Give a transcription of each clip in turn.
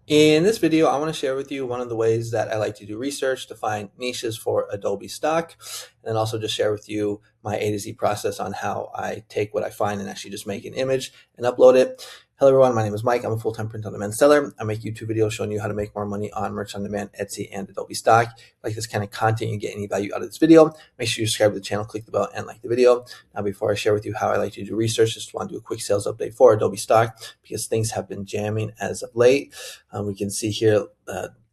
In this video, I want to share with you one of the ways that I like to do research to find niches for Adobe stock, and then also just share with you my A to Z process on how I take what I find and actually just make an image and upload it. Hello everyone, my name is Mike. I'm a full-time print-on-demand seller. I make YouTube videos showing you how to make more money on merch on demand, Etsy, and Adobe stock. If you like this kind of content, you get any value out of this video, make sure you subscribe to the channel, click the bell, and like the video. Now, before I share with you how I like to do research, just want to do a quick sales update for Adobe stock because things have been jamming as of late. We can see here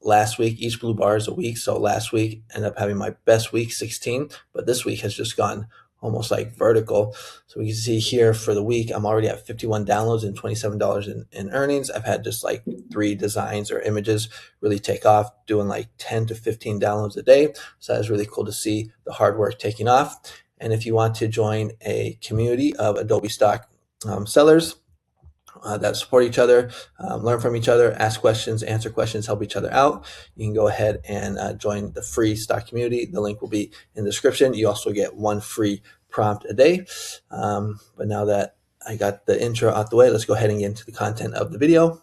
last week, each blue bar is a week. So last week ended up having my best week, 16, but this week has just gone almost like vertical. So we can see here for the week, I'm already at 51 downloads and $27 in earnings. I've had just like 3 designs or images really take off, doing like 10 to 15 downloads a day. So that's really cool to see the hard work taking off. And if you want to join a community of Adobe stock sellers, that support each other, learn from each other, ask questions, answer questions, help each other out, you can go ahead and join the free stock community. The link will be in the description. You also get 1 free prompt a day. But now that I got the intro out the way, let's go ahead and get into the content of the video.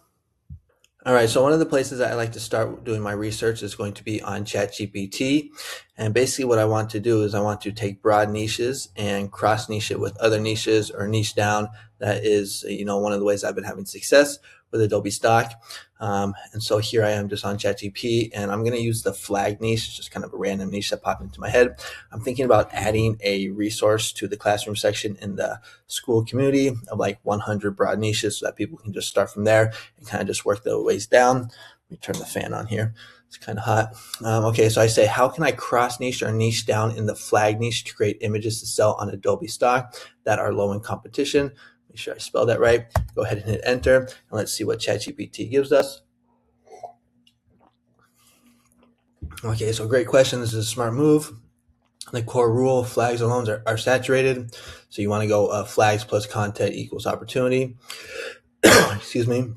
All right, so one of the places that I like to start doing my research is going to be on ChatGPT. And basically what I want to do is I want to take broad niches and cross niche it with other niches or niche down. That is, one of the ways I've been having success with Adobe stock. And so here I am just on ChatGPT, and I'm going to use the flag niche. It's just kind of a random niche that popped into my head. I'm thinking about adding a resource to the classroom section in the school community of like 100 broad niches so that people can just start from there and kind of just work their ways down. Let me turn the fan on here. It's kind of hot. Okay, so I say, how can I cross niche or niche down in the flag niche to create images to sell on Adobe stock that are low in competition? Make sure I spell that right. Go ahead and hit enter, and let's see what ChatGPT gives us. Okay, so great question. This is a smart move. The core rule, flags alone are saturated. So you want to go flags plus content equals opportunity. Excuse me.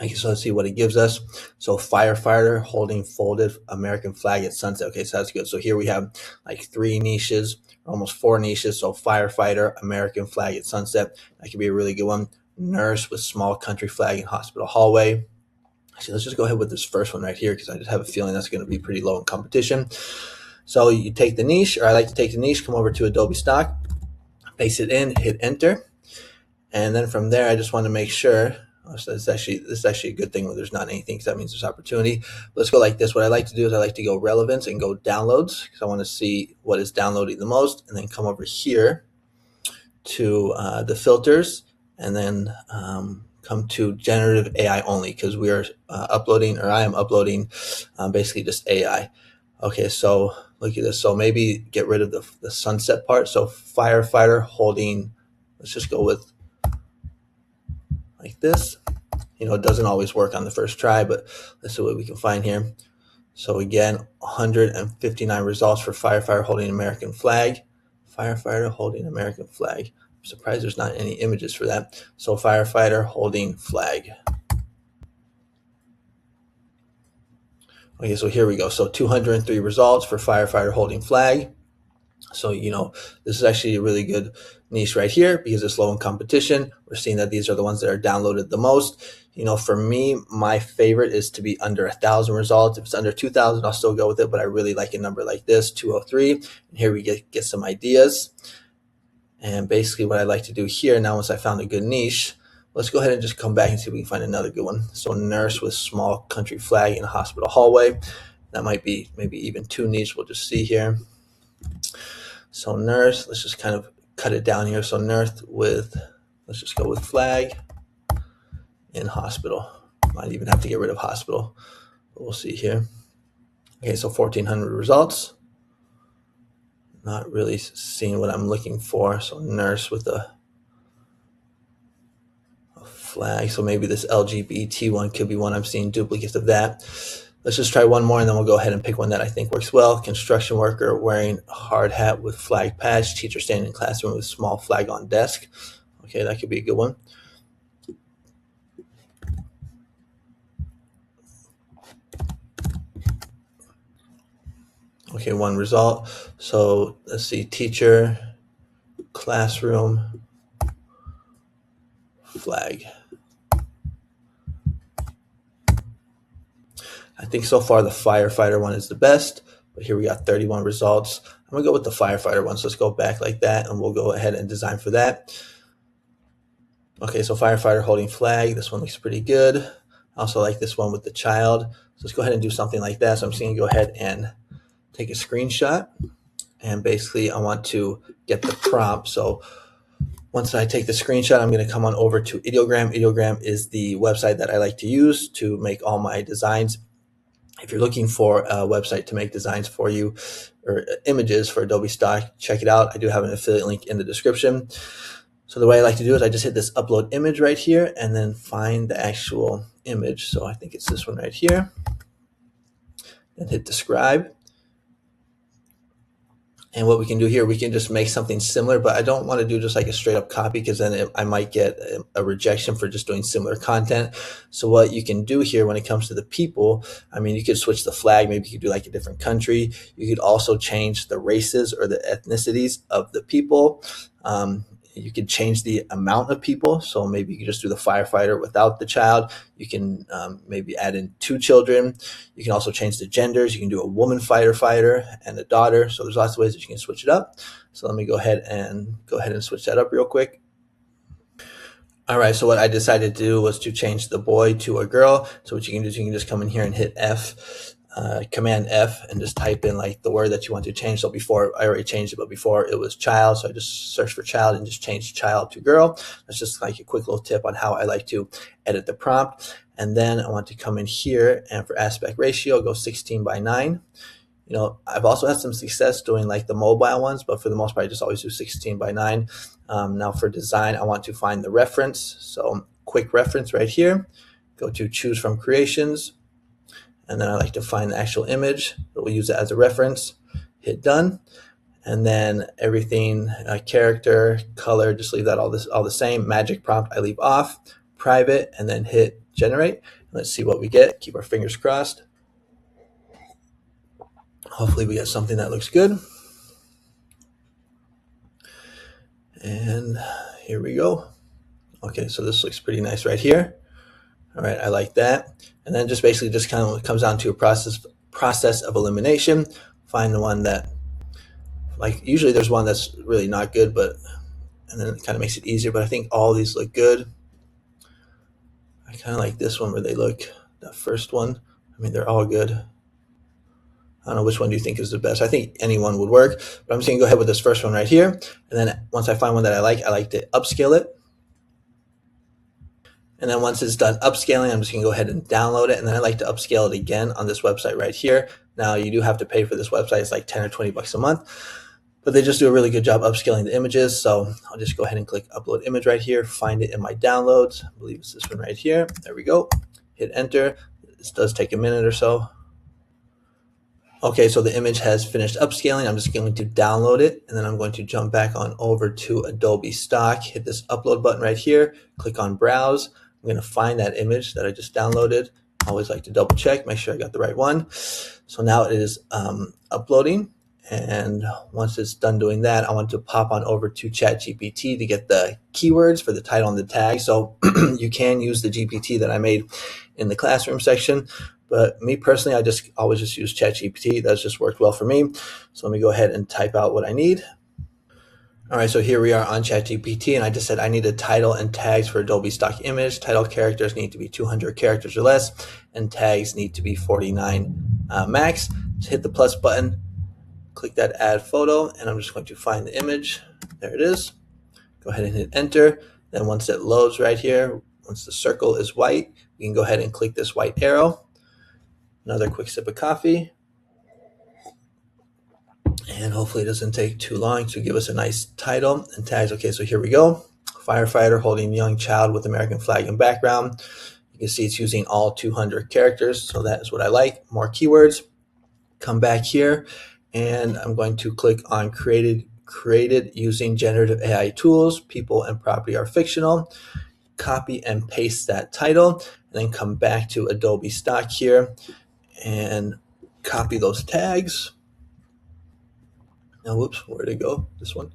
Okay, so let's see what it gives us. So firefighter holding folded American flag at sunset. Okay, so that's good. So here we have like 3 niches, almost 4 niches. So firefighter, American flag at sunset. That could be a really good one. Nurse with small country flag in hospital hallway. Actually, let's just go ahead with this first one right here because I just have a feeling that's going to be pretty low in competition. So you take the niche, or I like to take the niche, come over to Adobe stock, paste it in, hit enter. And then from there, I just want to make sure. So this is actually a good thing when there's not anything because that means there's opportunity. Let's go like this. What I like to do is I like to go relevance and go downloads because I want to see what is downloading the most, and then come over here to the filters, and then come to generative AI only because we are uploading, or I am uploading basically just AI. Okay, so look at this. So maybe get rid of the sunset part. So firefighter holding, let's just go with like this. It doesn't always work on the first try, but let's see what we can find here. So again, 159 results for firefighter holding American flag. Firefighter holding American flag. I'm surprised there's not any images for that. So firefighter holding flag. Okay, so here we go. So 203 results for firefighter holding flag. So, this is actually a really good niche right here because it's low in competition. We're seeing that these are the ones that are downloaded the most. For me, my favorite is to be under 1,000 results. If it's under 2,000, I'll still go with it, but I really like a number like this, 203. And here we get some ideas. And basically what I like to do here, now once I found a good niche, let's go ahead and just come back and see if we can find another good one. So nurse with small country flag in a hospital hallway. That might be maybe even too niche. We'll just see here. So nurse, let's just kind of cut it down here. So nurse with, let's just go with flag in hospital. Might even have to get rid of hospital, but we'll see here. Okay, so 1,400 results. Not really seeing what I'm looking for. So nurse with a flag. So maybe this LGBT one could be one. I'm seeing duplicates of that. Let's just try one more, and then we'll go ahead and pick one that I think works well. Construction worker wearing a hard hat with flag patch. Teacher standing in classroom with small flag on desk. Okay, that could be a good one. Okay, one result. So let's see, teacher, classroom, flag. I think so far the firefighter one is the best, but here we got 31 results. I'm gonna go with the firefighter one. So let's go back like that and we'll go ahead and design for that. Okay, so firefighter holding flag. This one looks pretty good. I also like this one with the child. So let's go ahead and do something like that. So I'm just gonna go ahead and take a screenshot. And basically I want to get the prompt. So once I take the screenshot, I'm going to come on over to Ideogram. Ideogram is the website that I like to use to make all my designs. If you're looking for a website to make designs for you or images for Adobe Stock, check it out. I do have an affiliate link in the description. So the way I like to do it is I just hit this upload image right here and then find the actual image. So I think it's this one right here. And hit describe. And what we can do here, we can just make something similar, but I don't want to do just like a straight up copy because then I might get a rejection for just doing similar content. So what you can do here when it comes to the people, I mean, you could switch the flag. Maybe you could do like a different country. You could also change the races or the ethnicities of the people. You could change the amount of people. So maybe you could just do the firefighter without the child. You can maybe add in 2 children. You can also change the genders. You can do a woman firefighter and a daughter. So there's lots of ways that you can switch it up. So let me go ahead and switch that up real quick. All right, so what I decided to do was to change the boy to a girl. So what you can do is you can just come in here and hit F, Command F, and just type in like the word that you want to change. So before, I already changed it, but before it was child. So I just searched for child and just changed child to girl. That's just like a quick little tip on how I like to edit the prompt. And then I want to come in here and for aspect ratio, go 16:9. You know, I've also had some success doing like the mobile ones, but for the most part, I just always do 16:9. Now for design, I want to find the reference. So quick reference right here, go to choose from creations. And then I like to find the actual image, but we'll use it as a reference, hit done. And then everything, character, color, just leave that all the same. Magic prompt, I leave off, private, and then hit generate. Let's see what we get. Keep our fingers crossed. Hopefully we get something that looks good. And here we go. Okay, so this looks pretty nice right here. All right, I like that. And then just basically just kind of comes down to a process of elimination. Find the one that, like usually there's one that's really not good, and then it kind of makes it easier, but I think all these look good. I kind of like this one where they look, that first one. I mean, they're all good. I don't know, which one do you think is the best? I think any one would work, but I'm just gonna go ahead with this first one right here. And then once I find one that I like to upscale it. And then once it's done upscaling, I'm just gonna go ahead and download it. And then I like to upscale it again on this website right here. Now you do have to pay for this website. It's like 10 or 20 bucks a month, but they just do a really good job upscaling the images. So I'll just go ahead and click upload image right here, find it in my downloads. I believe it's this one right here. There we go. Hit enter. This does take a minute or so. Okay, so the image has finished upscaling. I'm just going to download it, and then I'm going to jump back on over to Adobe Stock, hit this upload button right here, click on browse. I'm going to find that image that I just downloaded. I always like to double check, make sure I got the right one. So now it is uploading, and once it's done doing that, I want to pop on over to ChatGPT to get the keywords for the title and the tag. So you can use the GPT that I made in the classroom section. But me personally, I just always just use ChatGPT. That's just worked well for me. So let me go ahead and type out what I need. All right, so here we are on ChatGPT, and I just said I need a title and tags for Adobe Stock image. Title characters need to be 200 characters or less, and tags need to be 49 max. Just hit the plus button, click that add photo, and I'm just going to find the image. There it is. Go ahead and hit enter. Then once it loads right here, once the circle is white, we can go ahead and click this white arrow. Another quick sip of coffee. And hopefully it doesn't take too long to give us a nice title and tags. Okay, so here we go. Firefighter holding young child with American flag in background. You can see it's using all 200 characters, so that is what I like. More keywords. Come back here, and I'm going to click on created using generative AI tools. People and property are fictional. Copy and paste that title, and then come back to Adobe Stock here and copy those tags. Now, whoops, where'd it go? This one.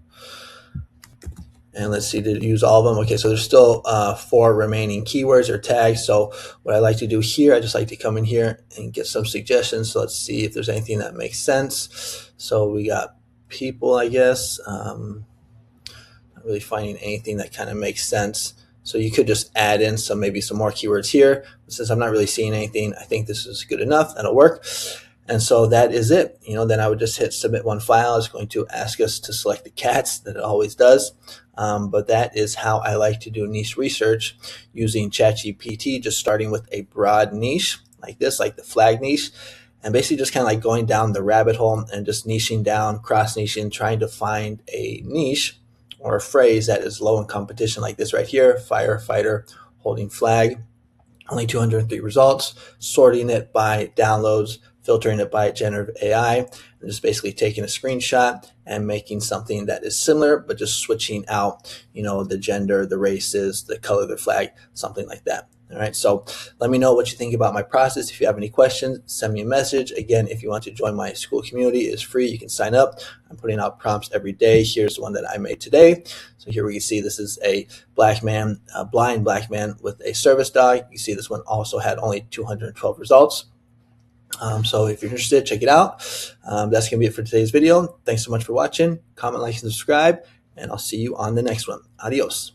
And let's see, to use all of them. Okay, so there's still 4 remaining keywords or tags. So what I like to do here, I just like to come in here and get some suggestions. So let's see if there's anything that makes sense. So we got people, I guess. Not really finding anything that kind of makes sense. So you could just add in maybe some more keywords here. But since I'm not really seeing anything, I think this is good enough. That'll work. And so that is it. Then I would just hit submit one file. It's going to ask us to select the cats, that it always does. But that is how I like to do niche research using ChatGPT, just starting with a broad niche like this, like the flag niche, and basically just kind of like going down the rabbit hole and just niching down, cross-niching, trying to find a niche or a phrase that is low in competition, like this right here, firefighter holding flag. Only 203 results, sorting it by downloads, filtering it by generative AI, and just basically taking a screenshot and making something that is similar, but just switching out, the gender, the races, the color of the flag, something like that. All right, so let me know what you think about my process. If you have any questions, send me a message. Again, if you want to join my school community, it's free. You can sign up. I'm putting out prompts every day. Here's the one that I made today. So here we can see this is a blind black man with a service dog. You see this one also had only 212 results. So if you're interested, check it out. That's going to be it for today's video. Thanks so much for watching. Comment, like, and subscribe, and I'll see you on the next one. Adios.